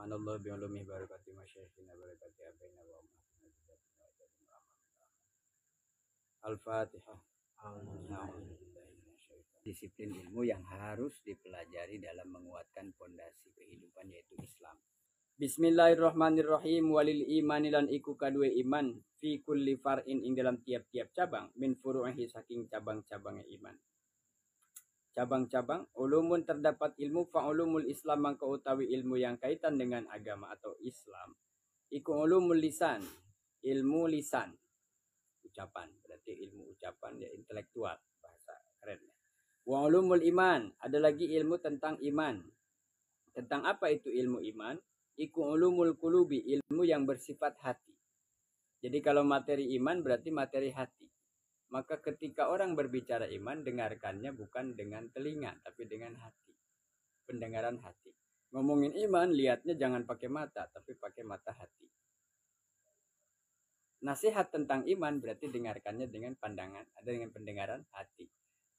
Nafa'anallahu bi ulumi barakati masyayikhina barakati abaina wa Al-Fatihah. Disiplin ilmu yang harus dipelajari dalam menguatkan fondasi kehidupan yaitu Islam. Bismillahirrahmanirrahim. Walil imani lan iku kadue iman fi kulli far'in ing dalam tiap-tiap cabang min furu'ihi saking cabang-cabangnya iman. Cabang-cabang ulumun terdapat ilmu fa ulumul Islam mangka utawi ilmu yang kaitan dengan agama atau Islam. Iku ulumul lisan, ilmu lisan. Ucapan, berarti ilmu ucapan ya intelektual, bahasa kerennya. Wa ulumul iman, ada lagi ilmu tentang iman. Tentang apa itu ilmu iman? Iku ulumul qulubi, ilmu yang bersifat hati. Jadi kalau materi iman berarti materi hati. Maka ketika orang berbicara iman, dengarkannya bukan dengan telinga, tapi dengan hati. Pendengaran hati. Ngomongin iman, lihatnya jangan pakai mata, tapi pakai mata hati. Nasihat tentang iman berarti dengarkannya dengan pandangan, ada dengan pendengaran hati.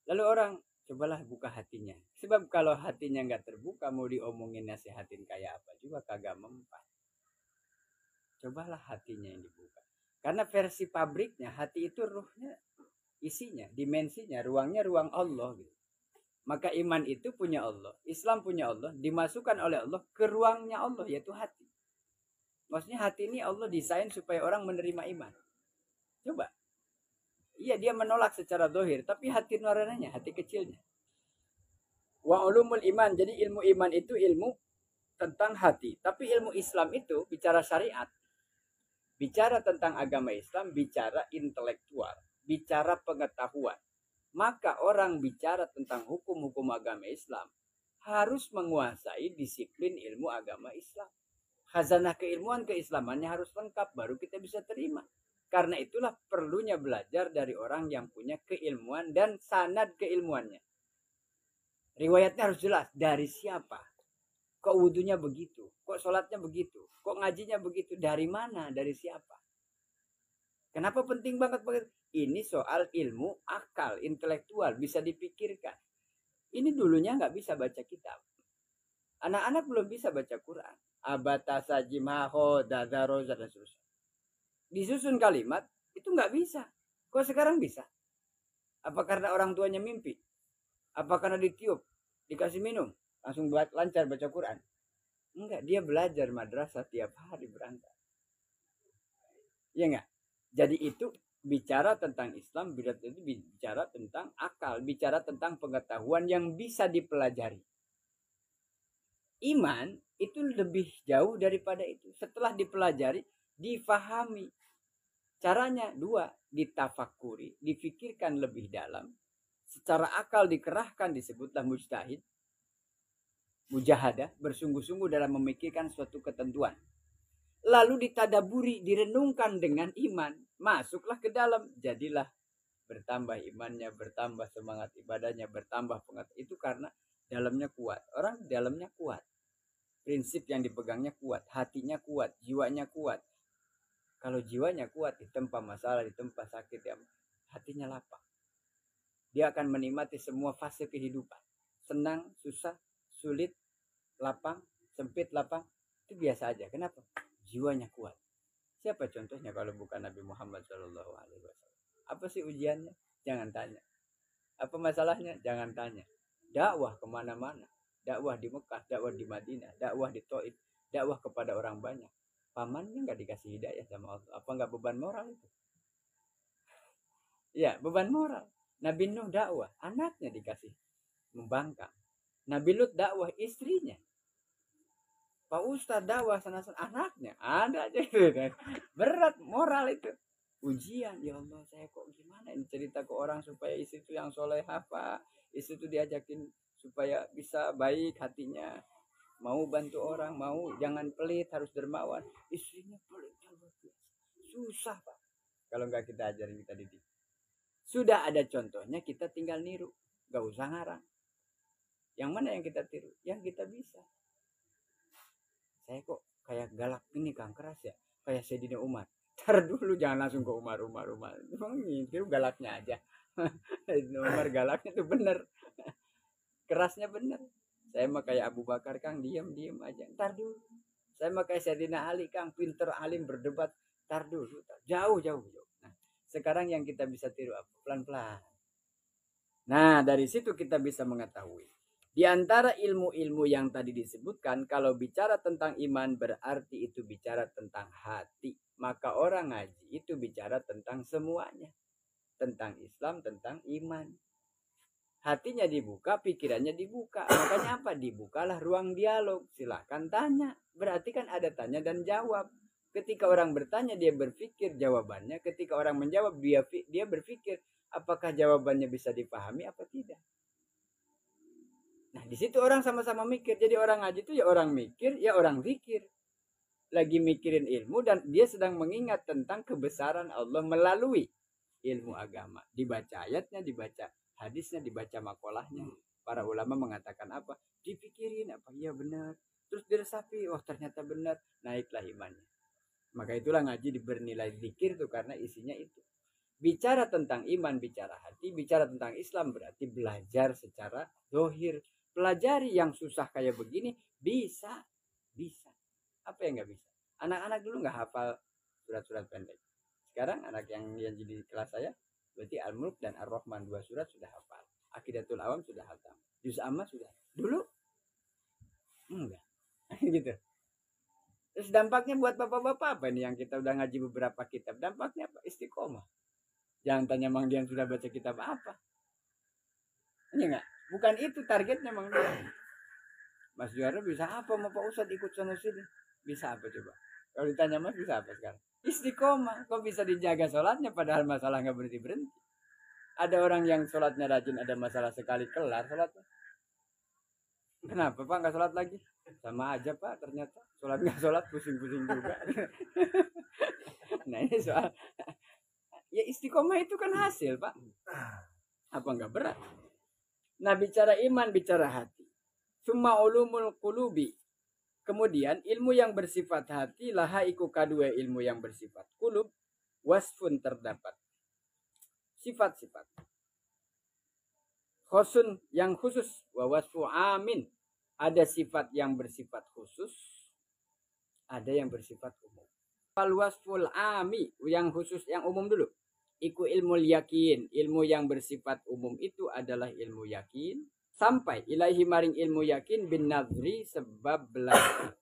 Lalu orang, cobalah buka hatinya. Sebab kalau hatinya nggak terbuka, mau diomongin nasihatin kayak apa juga kagak mempan. Cobalah hatinya yang dibuka. Karena versi pabriknya, hati itu ruhnya, isinya, dimensinya, ruangnya ruang Allah. Gitu. Maka iman itu punya Allah, Islam punya Allah, dimasukkan oleh Allah ke ruangnya Allah, yaitu hati. Maksudnya hati ini Allah desain supaya orang menerima iman. Coba. Iya, dia menolak secara zahir, tapi hati nuraninya, hati kecilnya. Wa ulumul iman, jadi ilmu iman itu ilmu tentang hati. Tapi ilmu Islam itu bicara syariat. Bicara tentang agama Islam, bicara intelektual, bicara pengetahuan. Maka orang bicara tentang hukum-hukum agama Islam harus menguasai disiplin ilmu agama Islam. Khazanah keilmuan keislamannya harus lengkap, baru kita bisa terima. Karena itulah perlunya belajar dari orang yang punya keilmuan dan sanad keilmuannya. Riwayatnya harus jelas, dari siapa? Kok wudunya begitu? Kok sholatnya begitu? Kok ngajinya begitu? Dari mana? Dari siapa? Kenapa penting banget begitu? Ini soal ilmu akal, intelektual, bisa dipikirkan. Ini dulunya nggak bisa baca kitab. Anak-anak belum bisa baca Quran. Abatasa jimaho dadaroza dan seterusnya. Disusun kalimat, itu nggak bisa. Kok sekarang bisa? Apa karena orang tuanya mimpi? Apa karena ditiup? Dikasih minum? Langsung lancar baca Quran? Enggak, dia belajar madrasah tiap hari berangkat. Iya enggak? Jadi itu bicara tentang Islam, bicara tentang akal, bicara tentang pengetahuan yang bisa dipelajari. Iman itu lebih jauh daripada itu. Setelah dipelajari, difahami. Caranya dua, ditafakuri, difikirkan lebih dalam. Secara akal dikerahkan, disebutlah mujtahid. Mujahadah, bersungguh-sungguh dalam memikirkan suatu ketentuan. Lalu ditadaburi, direnungkan dengan iman. Masuklah ke dalam, jadilah bertambah imannya, bertambah semangat ibadahnya, bertambah pengetahuan. Itu karena dalamnya kuat. Orang dalamnya kuat. Prinsip yang dipegangnya kuat, hatinya kuat, jiwanya kuat. Kalau jiwanya kuat, ditempa masalah, ditempa sakit, ya, hatinya lapang. Dia akan menikmati semua fase kehidupan. Senang, susah, sulit, lapang, sempit, lapang. Itu biasa aja. Kenapa? Jiwanya kuat. Siapa contohnya kalau bukan Nabi Muhammad SAW? Apa sih ujiannya? Jangan tanya. Apa masalahnya? Jangan tanya. Dakwah kemana-mana. Dakwah di Mekah, dakwah di Madinah, dakwah di Taif, dakwah kepada orang banyak. Pamannya nggak dikasih hidayah sama Allah. Apa nggak beban moral itu? Ya, beban moral. Nabi Nuh dakwah, anaknya dikasih membangkang. Nabi Lut dakwah, istrinya. Pak Ustadz dakwah sana-sana, anaknya. Ada aja. Berat moral itu. Ujian, ya Allah, saya kok gimana ini cerita ke orang supaya istri itu yang soleh apa? Istri itu diajakin supaya bisa baik hatinya, mau bantu orang, mau jangan pelit, harus dermawan. Istrinya pelit, susah Pak. Kalau nggak kita ajarin, kita didik. Sudah ada contohnya, kita tinggal niru, nggak usah ngarang. Yang mana yang kita tiru? Yang kita bisa. Saya kok kayak galak ini, Kang, keras ya, kayak Sayyidina Umar. Ntar dulu, jangan langsung ke Umar. Emang tiru galaknya aja. Umar galaknya itu bener. Kerasnya bener. Saya mah kayak Abu Bakar, Kang, diem aja. Ntar dulu, Saya pakai Sayyidina Ali, Kang, pinter, alim, berdebat. Tar dulu, jauh. Nah, sekarang yang kita bisa tiru apa? Pelan-pelan. Nah, dari situ kita bisa mengetahui. Di antara ilmu-ilmu yang tadi disebutkan, kalau bicara tentang iman berarti itu bicara tentang hati. Maka orang ngaji itu bicara tentang semuanya. Tentang Islam, tentang iman. Hatinya dibuka, pikirannya dibuka. Makanya apa? Dibukalah ruang dialog. Silahkan tanya. Berarti kan ada tanya dan jawab. Ketika orang bertanya, dia berpikir jawabannya. Ketika orang menjawab, dia berpikir apakah jawabannya bisa dipahami apa tidak. Nah, di situ orang sama-sama mikir. Jadi orang ngaji itu ya orang mikir, ya orang pikir. Lagi mikirin ilmu dan dia sedang mengingat tentang kebesaran Allah melalui ilmu agama. Dibaca ayatnya, dibaca hadisnya, dibaca makolahnya. Para ulama mengatakan apa? Dipikirin apa? Iya benar. Terus diresapi, wah ternyata benar. Naiklah imannya. Maka itulah ngaji bernilai zikir tuh karena isinya itu. Bicara tentang iman, bicara hati, bicara tentang Islam berarti belajar secara zahir. Pelajari yang susah kayak begini bisa. Apa yang nggak bisa? Anak-anak dulu nggak hafal surat-surat pendek. Sekarang anak yang jadi kelas saya berarti Al-Mulk dan Ar-Rahman 2 surat sudah hafal. Aqidatul Awam sudah hafal. Juz Amma sudah. Dulu enggak. Gitu. Terus dampaknya buat bapak-bapak apa nih yang kita udah ngaji beberapa kitab? Dampaknya apa? Istiqomah. Jangan tanya Mang Dian sudah baca kitab apa. Ini enggak? Bukan itu targetnya Mang Dian. Mas Juara bisa apa mau Pak Ustadz ikut sana sini? Bisa apa coba? Kalau ditanya Mas bisa apa sekarang? Istiqomah. Kok bisa dijaga sholatnya padahal masalah nggak berhenti. Ada orang yang sholatnya rajin, ada masalah sekali kelar sholatnya. Kenapa Pak nggak sholat lagi? Sama aja Pak ternyata. Sholat nggak sholat pusing-pusing juga. Nah ini soal. Ya istiqomah itu kan hasil Pak. Apa nggak berat? Nah bicara iman, bicara hati. Summa ulumul qulubi. Kemudian ilmu yang bersifat hati laha iku kadua ilmu yang bersifat kulub wasfun terdapat sifat-sifat khusun yang khusus wa wasfu amin, ada sifat yang bersifat khusus, ada yang bersifat umum. Fal wasful ami yang khusus yang umum dulu iku ilmu yakin, ilmu yang bersifat umum itu adalah ilmu yakin. Sampai ilahi maring ilmu yakin bin nazri sebab belajar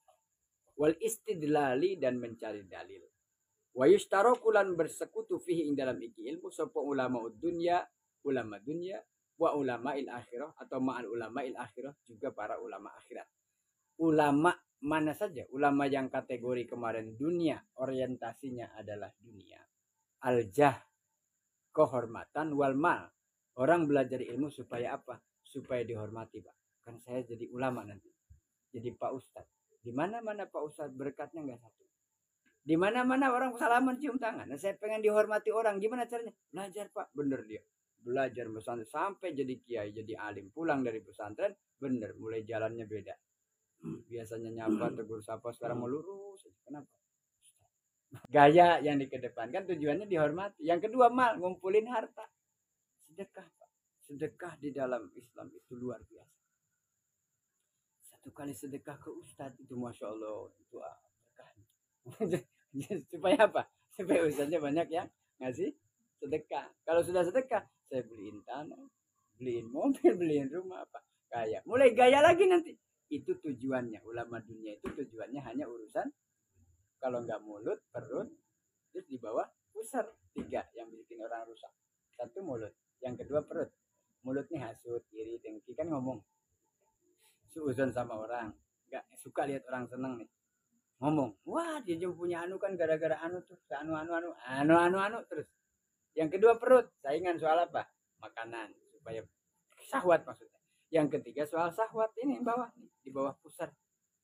wal istidlali dan mencari dalil wa yustarokulan bersekutu fihi ing dalam iki ilmu sapa ulama dunya wa ulama il akhirah atau ma'al ulama il akhirah juga para ulama akhirat. Ulama mana saja? Ulama yang kategori kemarin dunia, orientasinya adalah dunia. Al-jah, kehormatan, wal mal. Orang belajar ilmu supaya apa? Supaya dihormati Pak. Kan saya jadi ulama nanti. Jadi Pak Ustadz. Di mana-mana Pak Ustadz berkatnya nggak satu. Di mana-mana orang salaman cium tangan. Nah, saya pengen dihormati orang. Gimana caranya? Belajar Pak. Bener dia. Belajar pesantren sampai jadi kiai, jadi alim. Pulang dari pesantren, bener. Mulai jalannya beda. Biasanya nyapa, tegur sapa, sekarang mau lurus. Kenapa? Gaya yang dikedepankan tujuannya dihormati. Yang kedua mal, ngumpulin harta. Sedekah Pak. Sedekah di dalam Islam itu luar biasa. Satu kali sedekah ke Ustadz itu Masya Allah. Itu berkahnya. Supaya apa? Supaya Ustadznya banyak yang ngasih sedekah. Kalau sudah sedekah, saya beliin tanah, beliin mobil, beliin rumah apa. Kaya. Mulai gaya lagi nanti. Itu tujuannya. Ulama dunia itu tujuannya hanya urusan. Kalau nggak mulut, perut. Terus di bawah pusar. 3 yang bikin orang rusak. 1 mulut. Yang kedua perut. Mulut nih hasut, iri, dengki kan ngomong. Suuzon sama orang. Gak suka lihat orang seneng nih. Ngomong. Wah dia juga punya anu kan gara-gara anu tuh. Anu terus. Yang kedua perut. Saingan soal apa? Makanan. Supaya syahwat maksudnya. Yang ketiga soal syahwat ini bawah. Di bawah pusar.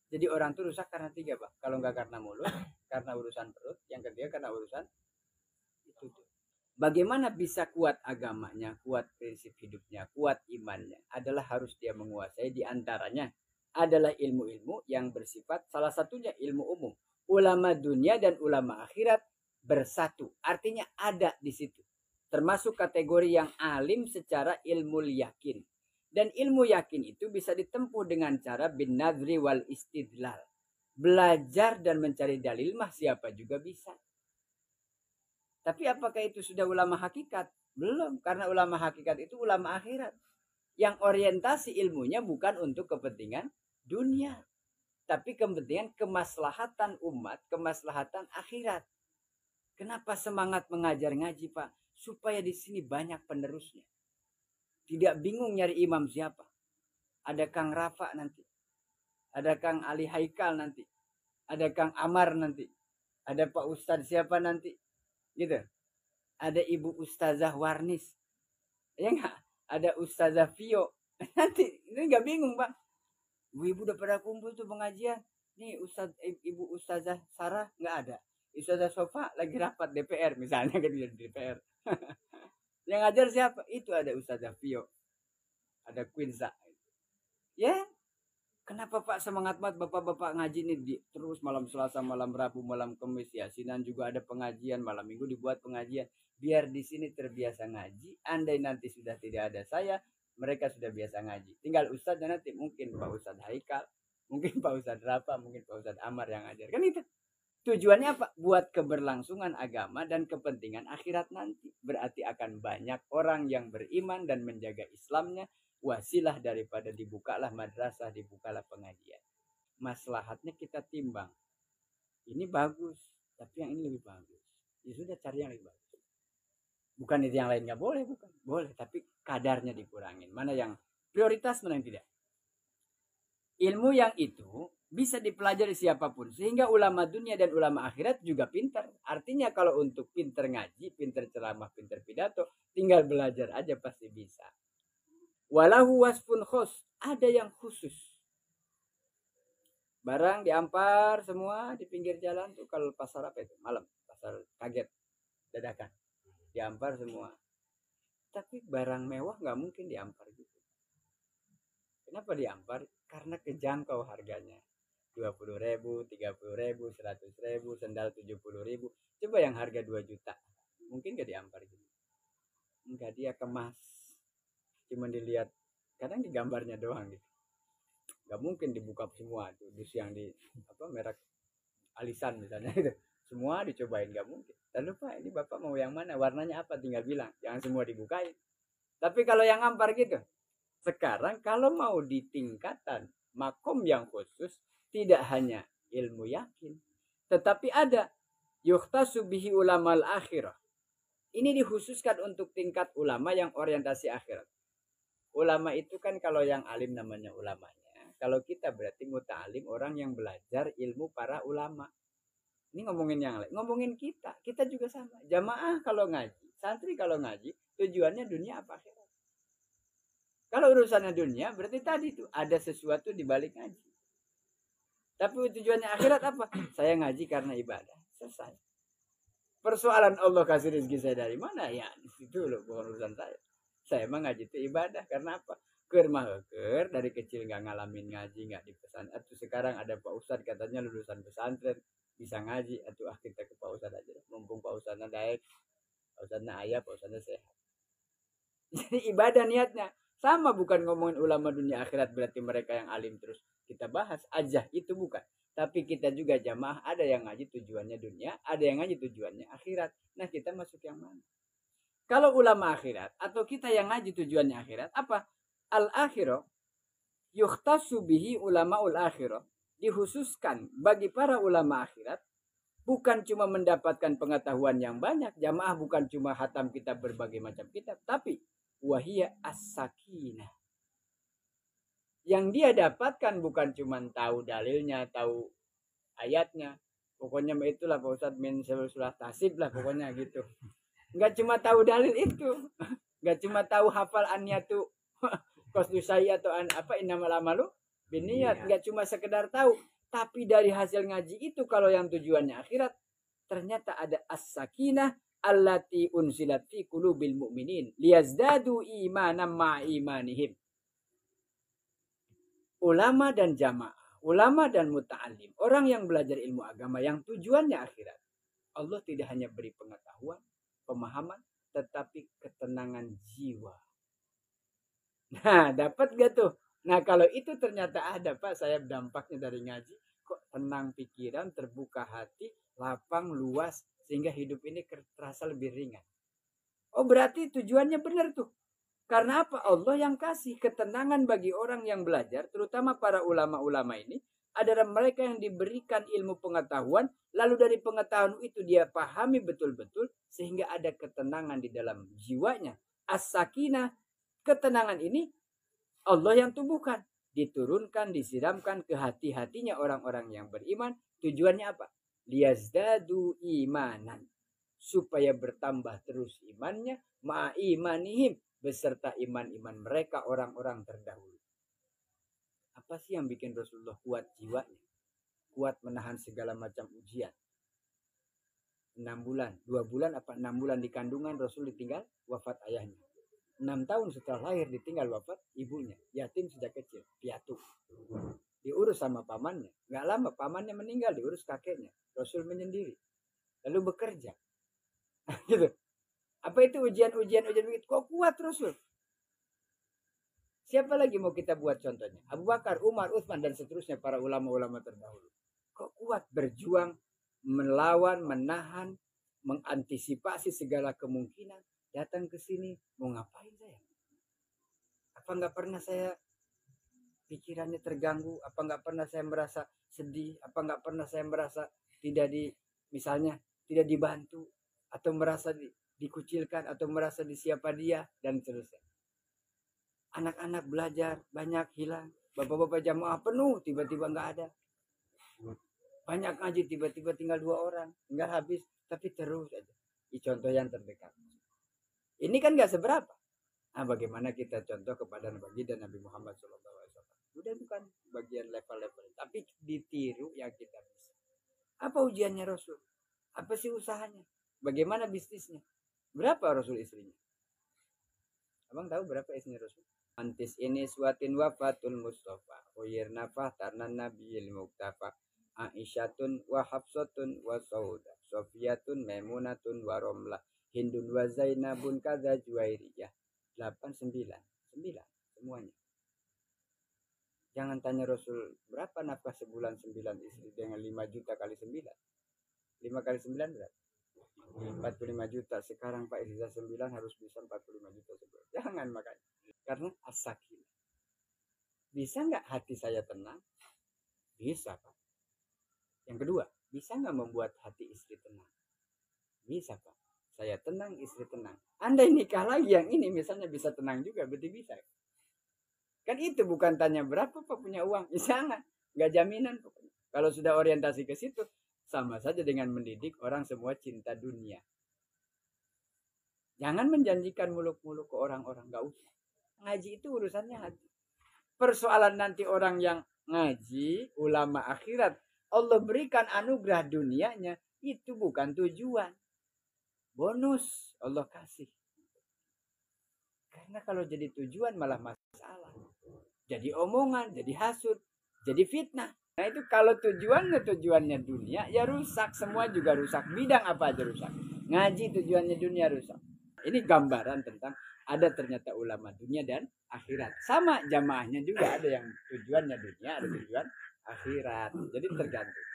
Jadi orang tuh rusak karena 3 Pak. Kalau nggak karena mulut. Karena urusan perut. Yang ketiga karena urusan itu tuh. Bagaimana bisa kuat agamanya, kuat prinsip hidupnya, kuat imannya, adalah harus dia menguasai di antaranya adalah ilmu-ilmu yang bersifat salah satunya ilmu umum. Ulama dunia dan ulama akhirat bersatu, artinya ada di situ. Termasuk kategori yang alim secara ilmu yakin. Dan ilmu yakin itu bisa ditempuh dengan cara bin nadri wal istidlal. Belajar dan mencari dalil mah siapa juga bisa. Tapi apakah itu sudah ulama hakikat? Belum, karena ulama hakikat itu ulama akhirat. Yang orientasi ilmunya bukan untuk kepentingan dunia, tapi kepentingan kemaslahatan umat, kemaslahatan akhirat. Kenapa semangat mengajar ngaji, Pak? Supaya di sini banyak penerusnya. Tidak bingung nyari imam siapa. Ada Kang Rafa nanti. Ada Kang Ali Haikal nanti. Ada Kang Amar nanti. Ada Pak Ustadz siapa nanti. Gitu. Ada Ibu Ustazah Warnis. Ya enggak? Ada Ustazah Vio. Nanti ini enggak bingung, Pak. Ibu udah pada kumpul tuh pengajian. Nih Ibu Ustazah Sarah enggak ada. Ustazah Sofa lagi rapat DPR misalnya kan di DPR. Yang ngajar siapa? Itu ada Ustazah Vio. Ada Quinza. Ya, kenapa Pak semangat banget bapak-bapak ngaji nih terus malam Selasa, malam Rabu, malam Kamis ya. Sinan juga ada pengajian, malam Minggu dibuat pengajian. Biar di sini terbiasa ngaji. Andai nanti sudah tidak ada saya, mereka sudah biasa ngaji. Tinggal Ustadznya nanti mungkin Pak Ustadz Haikal, mungkin Pak Ustadz Rafa, mungkin Pak Ustadz Amar yang ngajar. Kan itu. Tujuannya apa? Buat keberlangsungan agama dan kepentingan akhirat nanti. Berarti akan banyak orang yang beriman dan menjaga Islamnya. Wasilah daripada dibukalah madrasah, dibukalah pengajian. Maslahatnya kita timbang. Ini bagus, tapi yang ini lebih bagus. Ya sudah cari yang lebih bagus. Bukan itu yang lain nggak boleh, bukan. Boleh, tapi kadarnya dikurangin. Mana yang prioritas, mana yang tidak. Ilmu yang itu bisa dipelajari siapapun. Sehingga ulama dunia dan ulama akhirat juga pintar. Artinya kalau untuk pintar ngaji, pintar ceramah, pintar pidato, tinggal belajar aja pasti bisa. Walahu wasfun khos. Ada yang khusus. Barang diampar semua di pinggir jalan tuh kalau pasar apa itu? Malam. Pasar kaget. Dadakan. Diampar semua. Tapi barang mewah nggak mungkin diampar gitu. Kenapa diampar? Karena kejangkau harganya. 20.000, 30.000, 100.000, sendal 70.000. Coba yang harga 2 juta. Mungkin gak diampar gitu. Enggak, dia kemas. Cuma dilihat, kadang di gambarnya doang gitu. Gak mungkin dibuka semua tuh, dus yang di merek alisan misalnya itu. Semua dicobain gak mungkin. Lalu Pak, ini Bapak mau yang mana? Warnanya apa? Tinggal bilang. Jangan semua dibukain. Tapi kalau yang ampar gitu, sekarang kalau mau di tingkatan makom yang khusus, tidak hanya ilmu yakin, tetapi ada yukhtasu bihi ulamal akhirah. Ini dikhususkan untuk tingkat ulama yang orientasi akhirat. Ulama itu kan kalau yang alim namanya ulamanya. Kalau kita berarti muta'alim, orang yang belajar ilmu para ulama. Ini ngomongin yang lain, ngomongin kita. Kita juga sama. Jamaah kalau ngaji, santri kalau ngaji, tujuannya dunia apa akhirat. Kalau urusannya dunia, berarti tadi tuh ada sesuatu di balik ngaji. Tapi tujuannya akhirat apa? Saya ngaji karena ibadah. Selesai. Persoalan Allah kasih rezeki saya dari mana? Ya, itu loh, bukan urusan saya. Saya emang ngaji itu ibadah. Karena apa? Ker dari kecil nggak ngalamin ngaji, nggak dipesan. Atau sekarang ada Pak Ustadz katanya lulusan pesantren bisa ngaji. Atau kita ke Pak Ustadz aja. Mumpung Pak Ustadznya daek, Pak Ustadznya ayah, Pak Ustadznya sehat. Jadi ibadah niatnya. Sama, bukan ngomongin ulama dunia akhirat berarti mereka yang alim terus kita bahas aja, itu bukan. Tapi kita juga jamaah, ada yang ngaji tujuannya dunia, ada yang ngaji tujuannya akhirat. Nah, kita masuk yang mana? Kalau ulama akhirat atau kita yang ngaji tujuannya akhirat, apa? Al-akhirah yukhtasu bihi ulamaul akhirah. Dikhususkan bagi para ulama akhirat bukan cuma mendapatkan pengetahuan yang banyak, jamaah bukan cuma hatam kitab berbagai macam kitab, tapi wahia as-sakinah. Yang dia dapatkan bukan cuma tahu dalilnya, tahu ayatnya. Pokoknya itulah Pak Ustadz min sulah tasib lah pokoknya gitu. Enggak cuma tahu dalil itu. Enggak cuma tahu hafal an-niyatu qasdu syai' atau apa innamal amalu binniyat. Enggak cuma sekedar tahu, tapi dari hasil ngaji itu kalau yang tujuannya akhirat ternyata ada as-sakinah allati unsilat fi qulubil mu'minin liyazdadu imanan ma imanihim. Ulama dan jamaah, ulama dan muta'alim, orang yang belajar ilmu agama yang tujuannya akhirat. Allah tidak hanya beri pengetahuan, pemahaman, tetapi ketenangan jiwa. Nah, dapat gak tuh? Nah, kalau itu ternyata ada, Pak, saya dampaknya dari ngaji. kok tenang pikiran, terbuka hati, lapang, luas, sehingga hidup ini terasa lebih ringan. Oh berarti tujuannya benar tuh. Karena apa? Allah yang kasih ketenangan bagi orang yang belajar, terutama para ulama-ulama ini, adalah mereka yang diberikan ilmu pengetahuan, lalu dari pengetahuan itu dia pahami betul-betul, sehingga ada ketenangan di dalam jiwanya. As-sakinah, ketenangan ini Allah yang tumbuhkan, diturunkan, disiramkan ke hati-hatinya orang-orang yang beriman. Tujuannya apa? Liyazdadu imanan, supaya bertambah terus imannya, ma'imanihim, beserta iman-iman mereka orang-orang terdahulu. Apa sih yang bikin Rasulullah kuat jiwanya? Kuat menahan segala macam ujian. 6 bulan, 2 bulan apa 6 bulan di kandungan Rasul ditinggal wafat ayahnya. 6 tahun setelah lahir ditinggal wafat ibunya. Yatim sejak kecil, piatu. Diurus sama pamannya. Nggak lama pamannya meninggal, diurus kakeknya. Rasul menyendiri. Lalu bekerja. Gitu. Apa itu ujian-ujian begitu? Kok kuat Rasul? Siapa lagi mau kita buat contohnya? Abu Bakar, Umar, Utsman dan seterusnya para ulama-ulama terdahulu. Kok kuat berjuang, melawan, menahan, mengantisipasi segala kemungkinan. Datang ke sini mau ngapain saya? Apa nggak pernah saya pikirannya terganggu? Apa nggak pernah saya merasa sedih? Apa nggak pernah saya merasa tidak misalnya tidak dibantu atau merasa dikucilkan atau merasa disiapa dia dan seterusnya. Anak-anak belajar banyak hilang, bapak-bapak jamaah penuh tiba-tiba nggak ada. Banyak ngaji tiba-tiba tinggal 2 orang, nggak habis tapi terus aja. Ini contoh yang terdekat. Ini kan nggak seberapa. Nah, bagaimana kita contoh kepada Nabi dan Nabi Muhammad SAW. Udah bukan bagian level-level, tapi ditiru yang kita bisa. Apa ujiannya Rasul? Apa sih usahanya? Bagaimana bisnisnya? Berapa Rasul istrinya? Abang tahu berapa istrinya Rasul? Antis ini suatin wafatul Mustafa. Uyir nafah tarnan Nabiil Muktafa. Aisyatun wa Hafsatun wa Sauda. Sofiyatun Maimunatun wa Romlah. Hindun wa Zainabun kadza Juwairiyah. 8, 9 semuanya. Jangan tanya Rasul berapa nafkah sebulan 9 istri dengan 5 juta kali 9. 5 kali 9 berapa? 45 juta. Sekarang Pak Iza 9 harus bisa 45 juta sebulan. Jangan makanya. Karena as-sakinah. Bisa nggak hati saya tenang? Bisa Pak. Yang kedua, bisa nggak membuat hati istri tenang? Bisa Pak. Saya tenang, istri tenang. Andai nikah lagi yang ini misalnya bisa tenang juga, berarti bisa. Kan itu bukan tanya berapa Pak punya uang. Jangan. Nggak jaminan Pak. Kalau sudah orientasi ke situ, sama saja dengan mendidik orang semua cinta dunia. Jangan menjanjikan muluk-muluk ke orang-orang. Nggak usah. Ngaji itu urusannya hati. Persoalan nanti orang yang ngaji, ulama akhirat, Allah berikan anugerah dunianya, itu bukan tujuan. Bonus Allah kasih. Karena kalau jadi tujuan malah masalah. Jadi omongan, jadi hasut, jadi fitnah. Nah itu kalau tujuannya dunia, ya rusak. Semua juga rusak. Bidang apa aja rusak. Ngaji tujuannya dunia rusak. Ini gambaran tentang ada ternyata ulama dunia dan akhirat. Sama jamaahnya juga ada yang tujuannya dunia, ada tujuan akhirat. Jadi tergantung.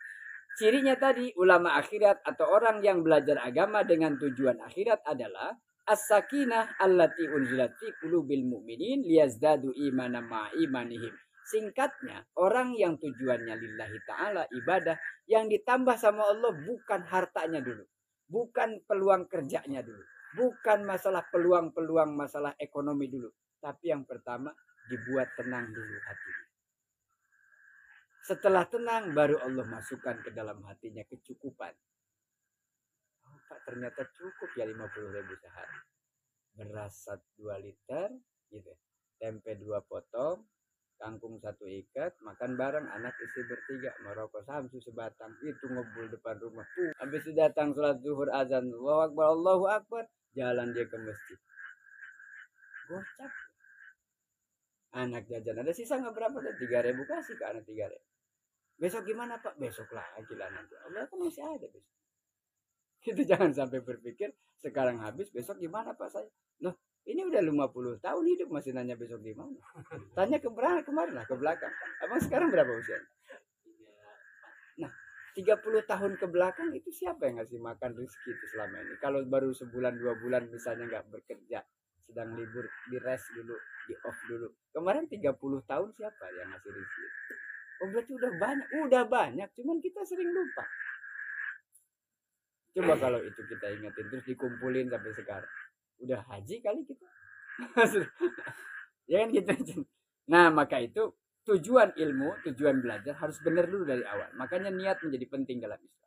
Cirinya tadi ulama akhirat atau orang yang belajar agama dengan tujuan akhirat adalah as-sakinah allati unzilat fi qulubil mu'minin liyazdadu imanan ma'imanihim. Singkatnya, orang yang tujuannya lillahi ta'ala ibadah yang ditambah sama Allah bukan hartanya dulu. Bukan peluang kerjanya dulu. Bukan masalah peluang-peluang masalah ekonomi dulu. Tapi yang pertama dibuat tenang dulu hatinya. Setelah tenang baru Allah masukkan ke dalam hatinya kecukupan. Oh, Pak ternyata cukup ya 50.000 sehari. Beras 2 liter gitu. Tempe 2 potong, kangkung 1 ikat, makan bareng anak istri bertiga, merokok samsu sebatang. Itu ngebul depan rumah. Habis itu datang sholat zuhur azan, Allahu Akbar, Allahu Akbar, jalan dia ke masjid. Gocap. Anak jajan ada sisa nggak berapa? 3.000 kasih ke anak 3.000. Besok gimana Pak? Besok lagi lah nanti. Allah kan masih ada besok. Itu jangan sampai berpikir sekarang habis, besok gimana Pak saya? Loh, ini udah 50 tahun hidup masih nanya besok gimana? Tanya kemarin lah, ke belakang. Abang sekarang berapa usia? Nah, 30 tahun ke belakang itu siapa yang ngasih makan rezeki itu selama ini? Kalau baru sebulan 2 bulan misalnya nggak bekerja, sedang libur, di rest dulu, di off dulu. Kemarin 30 tahun siapa yang ngasih rezeki? Oh berarti udah banyak, cuman kita sering lupa. Coba kalau itu kita ingetin terus dikumpulin sampai sekarang, udah haji kali kita. Ya kan gitu. Nah maka itu tujuan ilmu, tujuan belajar harus benar dulu dari awal. Makanya niat menjadi penting dalam Islam.